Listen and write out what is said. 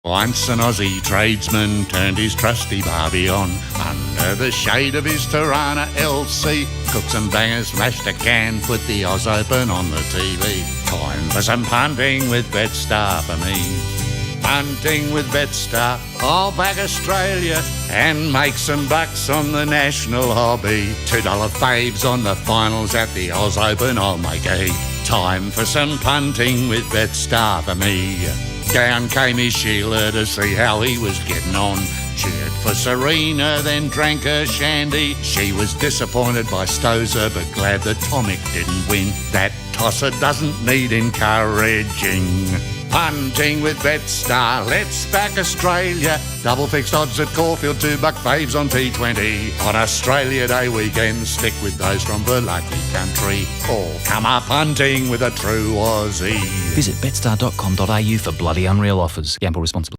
Once an Aussie tradesman turned his trusty Barbie on. Under the shade of his Tirana LC, cooked some bangers, smashed a can, put the Oz Open on the TV. Time for some punting with Betstar for me. Punting with Betstar, I'll back Australia and make some bucks on the national hobby. $2 faves on the finals at the Oz Open, I'll make a heap. Time for some punting with Betstar for me. Down came his Sheila to see how he was getting on. Cheered for Serena, then drank her shandy. She was disappointed by Stosur, but glad that Tomic didn't win. That tosser doesn't need encouraging. Punting with Betstar, let's back Australia. Double fixed odds at Caulfield, $2 faves on T20. On Australia Day weekend, stick with those from the lucky country. Or come up hunting with a true Aussie. Visit betstar.com.au for bloody unreal offers. Gamble responsibly.